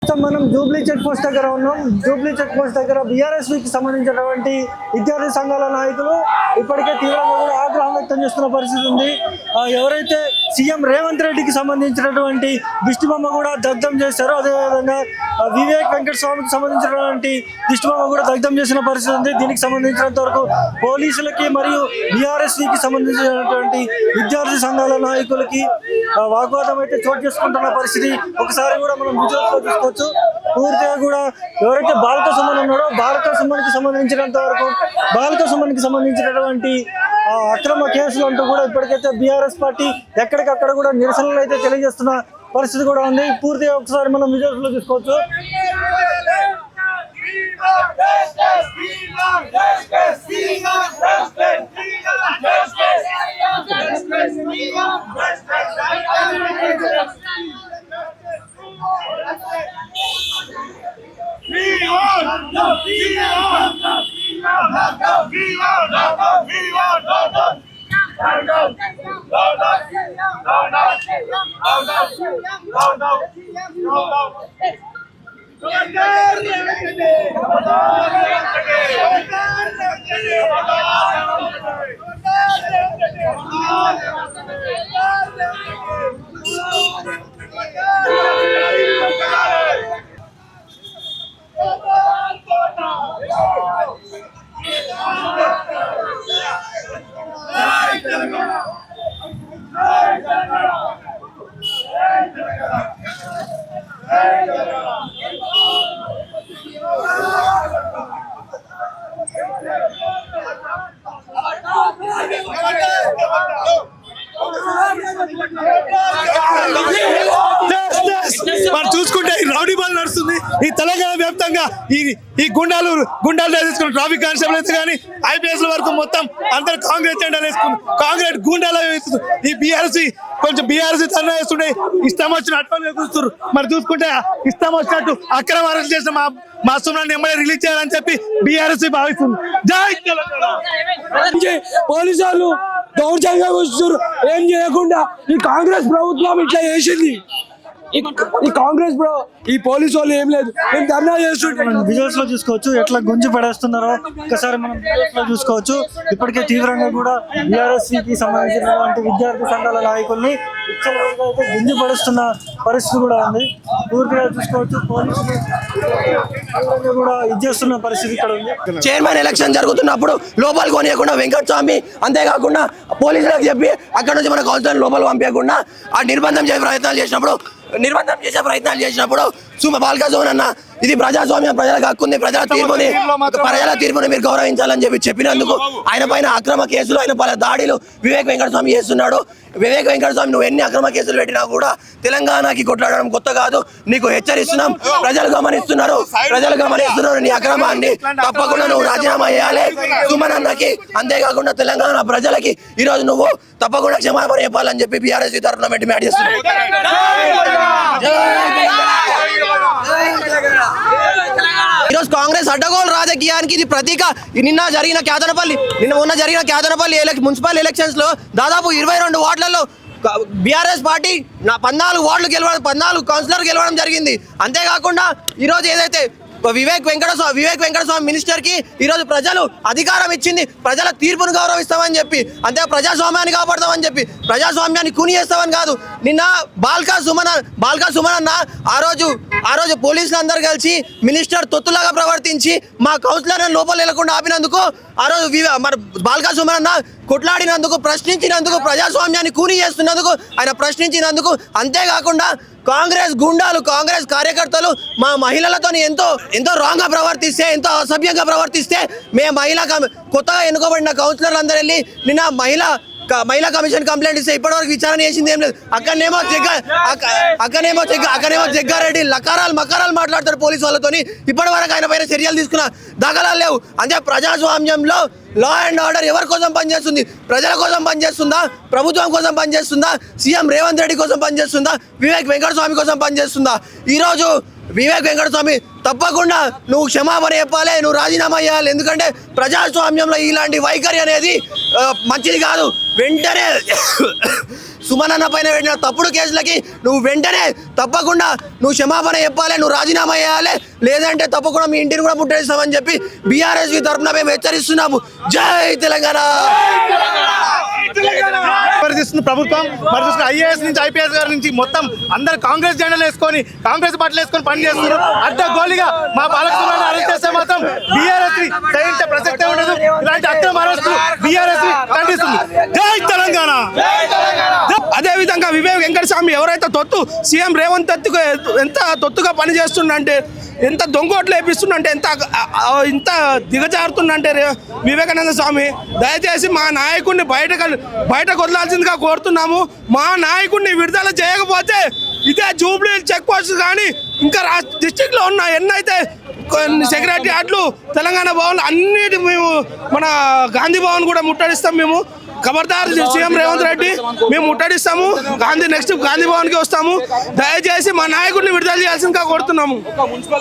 మనం Jubilee check post దగ్గర ఉన్నాం. జూబ్లీ చెక్ పోస్ట్ దగ్గర బీఆర్ఎస్కి సంబంధించినటువంటి విద్యార్థి సంఘాల నాయకులు ఇప్పటికే తీవ్రంగా కూడా ఆగ్రహం వ్యక్తం చేస్తున్న పరిస్థితి ఉంది. ఎవరైతే సీఎం రేవంత్ రెడ్డికి సంబంధించినటువంటి దిష్టిబొమ్మ కూడా దగ్ధం చేశారో, అదేవిధంగా వివేక్ వెంకటస్వామికి సంబంధించినటువంటి దిష్టిబొమ్మ కూడా దగ్ధం చేసిన పరిస్థితి ఉంది. దీనికి సంబంధించినంత వరకు పోలీసులకి మరియు బీఆర్ఎస్కి సంబంధించినటువంటి విద్యార్థి సంఘాల నాయకులకి వాగ్వాదం అయితే చోటు చేసుకుంటున్న పరిస్థితి ఒకసారి కూడా మనం విజువల్స్ లో చూసుకోవచ్చు. పూర్తిగా కూడా ఎవరైతే బాలక సుమన్ ఉన్నాడో బాలక సుమన్కి సంబంధించినటువంటి అక్రమ కేసులు అంటూ కూడా ఇప్పటికైతే బీఆర్ఎస్ పార్టీ ఎక్కడికక్కడ కూడా నిరసనలు అయితే తెలియజేస్తున్న పరిస్థితి కూడా ఉంది. పూర్తిగా ఒకసారి మనం విజువల్స్ లో చూసుకోవచ్చు. మనం చూసుకుంటే ఈ రౌడీ బాల్ నడుస్తుంది ఈ తెలంగాణ వ్యాప్తంగా. ఈ గుండాలు తీసుకున్న ట్రాఫిక్ కానిస్టేబుల్స్ కానీ ఐపీఎస్ వరకు మొత్తం అందరు కాంగ్రెస్ జెండాలు వేసుకుని కాంగ్రెస్ గుండాలు ఈ బీఆర్ఎస్ తన వేస్తుండే ఇష్టం వచ్చిన అట్లా చూస్తున్నారు. మరి చూసుకుంటే ఇష్టం వచ్చినట్టు అక్రమ అరెస్ట్ చేసిన మా సుమనాన్ని ఎమ్మెల్యే రిలీజ్ చేయాలని చెప్పి బీఆర్ఎస్ భావిస్తుంది. జై తెలంగాణ. పోలీసు వాళ్ళు దౌర్జన్యంగా వస్తున్నారు. ఏం చేయకుండా ఈ కాంగ్రెస్ ప్రభుత్వం ఇట్లా చేసింది. ఈ కాంగ్రెస్ ఈ పోలీసు వాళ్ళు ఏం లేదు, మేము ధర్నా చేస్తుంటే విజువల్స్ లో చూసుకోవచ్చు ఎట్లా గుంజి పడేస్తున్నారో. ఒకసారి మనం విజువల్స్ లో చూసుకోవచ్చు. ఇప్పటికే తీవ్రంగా కూడా బీఆర్ఎస్కి సంబంధించినటువంటి విద్యార్థి సంఘాల నాయకుల్ని అయితే గుంజి పడుస్తున్న పరిస్థితి కూడా ఉంది. పూర్తిగా చూసుకోవచ్చు పోలీసులు కూడా ఇచ్చేస్తున్న పరిస్థితి ఇక్కడ ఉంది. చైర్మన్ ఎలక్షన్ జరుగుతున్నప్పుడు లోపలికి కొనియకుండా వెంకటస్వామి, అంతేకాకుండా పోలీసులకు చెప్పి అక్కడ నుంచి మన కౌన్సిలర్ లోపల పంపించకుండా నిర్బంధం చేసే ప్రయత్నాలు చేసినప్పుడు బాలక సుమన్ అన్న ఇది ప్రజాస్వామ్యం, ప్రజలకు హక్కు ఉంది, ప్రజల తీర్పుని మీరు గౌరవించాలని చెప్పినందుకు ఆయన పైన అక్రమ కేసులు, ఆయన పలు దాడులు వివేక్ వెంకటస్వామి చేస్తున్నాడు. వివేక్ వెంకటస్వామి నువ్వు ఎన్ని అక్రమ కేసులు పెట్టినా కూడా తెలంగాణకి కొట్లాడడం కొత్త కాదు. నీకు హెచ్చరిస్తున్నాం. ప్రజలు గమనిస్తున్నారు నీ అక్రమాన్ని. తప్పకుండా నువ్వు రాజీనామా చేయాలి సుమన్ అన్నకి. అంతేకాకుండా తెలంగాణ ప్రజలకి ఈరోజు నువ్వు తప్పకుండా క్షమాపణ చెప్పాలని చెప్పి బీఆర్ఎస్ తరఫున డిమాండ్ చేస్తున్నావు. ఈరోజు కాంగ్రెస్ అడ్డగోలు రాజకీయానికి ఇది ప్రతీక. మొన్న జరిగిన కేతనపల్లి మున్సిపల్ ఎలక్షన్స్ లో దాదాపు 22 వార్డులలో బీఆర్ఎస్ పార్టీ 14 వార్డులు గెలవడం, 14 కౌన్సిలర్ గెలవడం జరిగింది. అంతేకాకుండా ఈరోజు ఏదైతే వివేక్ వెంకటస్వామి మినిస్టర్ కి ఈరోజు ప్రజలు అధికారం ఇచ్చింది, ప్రజల తీర్పును గౌరవిస్తామని చెప్పి, అంతే ప్రజాస్వామ్యాన్ని కాపాడతామని చెప్పి, ప్రజాస్వామ్యాన్ని కూని చేస్తామని కాదు. నిన్న బాల్కా సుమన్ అన్న ఆ రోజు పోలీసులు అందరు కలిసి మినిస్టర్ తొత్తులాగా ప్రవర్తించి మా కౌన్సిలర్ లోపల వెళ్లకుండా ఆపినందుకు ఆ రోజు మరి బాల్కా సుమన్ అన్న కొట్లాడినందుకు, ప్రశ్నించినందుకు, ప్రజాస్వామ్యాన్ని కూని చేస్తున్నందుకు ఆయన ప్రశ్నించినందుకు, అంతేకాకుండా కాంగ్రెస్ గుండాలు, కాంగ్రెస్ కార్యకర్తలు మా మహిళలతో ఎంతో రాంగ్ గా ప్రవర్తిస్తే, ఎంతో అసభ్యంగా ప్రవర్తిస్తే మేము కొత్తగా ఎన్నుకోబడిన కౌన్సిలర్లు అందరూ వెళ్ళి నిన్న మహిళా కమిషన్ కంప్లైంట్ ఇస్తే ఇప్పటివరకు విచారణ చేసింది ఏం లేదు. అక్కడనేమో జగ్గారెడ్డి మకారాలు మాట్లాడతారు పోలీసు వాళ్ళతోని. ఇప్పటి వరకు ఆయన పైన చర్యలు తీసుకున్న దాఖలాలు లేవు. అంటే ప్రజాస్వామ్యంలో లా అండ్ ఆర్డర్ ఎవరి కోసం పనిచేస్తుంది? ప్రజల కోసం పనిచేస్తుందా? ప్రభుత్వం కోసం పనిచేస్తుందా? సీఎం రేవంత్ రెడ్డి కోసం పనిచేస్తుందా? వివేక్ వెంకటస్వామి కోసం పనిచేస్తుందా? ఈరోజు వివేక్ వెంకటస్వామి తప్పకుండా నువ్వు క్షమాపణ చెప్పాలి, నువ్వు రాజీనామా చేయాలి. ఎందుకంటే ప్రజాస్వామ్యంలో ఇలాంటి వైఖరి అనేది మంచిది కాదు. వెంటనే సుమన్ అన్న పైన పెట్టిన తప్పుడు కేసులకి నువ్వు వెంటనే తప్పకుండా నువ్వు క్షమాపణ చెప్పాలి, నువ్వు రాజీనామా చేయాలి, లేదంటే తప్పకుండా మీ ఇంటిని కూడా ముట్టడిస్తామని చెప్పి బీఆర్ఎస్ తరఫున మేము హెచ్చరిస్తున్నాము. జై తెలంగాణ. పరిస్థితుంది ప్రభుత్వం మరి చూసుకుని ఐఏఎస్ నుంచి ఐపీఎస్ గారి నుంచి మొత్తం అందరు కాంగ్రెస్ జెండాలు వేసుకొని కాంగ్రెస్ బట్టలు వేసుకొని పని చేస్తున్నారు. అడ్డగోలిగా మా బాలకృష్ణ అరెస్ట్ చేస్తే మాత్రం బీఆర్ఎస్ సహించే ప్రసక్తే ఉండదు. ఇలాంటి అక్రమ అరెస్టులు బీఆర్ఎస్ ఖండిస్తుంది. జై తెలంగాణ. అదే విధంగా వివేక్ వెంకటస్వామి ఎవరైతే సీఎం రేవంత్ ఎంత తొత్తుగా పని చేస్తుండంటే, ఎంత దొంగోట్లు వేపిస్తుండంటే, ఇంత దిగజారుతుండంటే వివేకానంద స్వామి దయచేసి మా నాయకుడిని బయటకు వదలాల్సిందిగా కోరుతున్నాము. మా నాయకుడిని విడుదల చేయకపోతే ఇదే జూబ్లీ చెక్ పోస్ట్ కానీ ఇంకా డిస్టిక్ లో ఉన్న ఎన్నైతే సెక్రటరియట్లు తెలంగాణ భవన్ అన్నిటి మేము మన గాంధీ భవన్ కూడా ముట్టడిస్తాం. మేము ఖబర్దార్ సీఎం రేవంత్ రెడ్డి మేము ముట్టడిస్తాము. నెక్స్ట్ గాంధీ భవన్కి వస్తాము. దయచేసి మా నాయకుడిని విడుదల చేయాల్సిందిగా కోరుతున్నాము.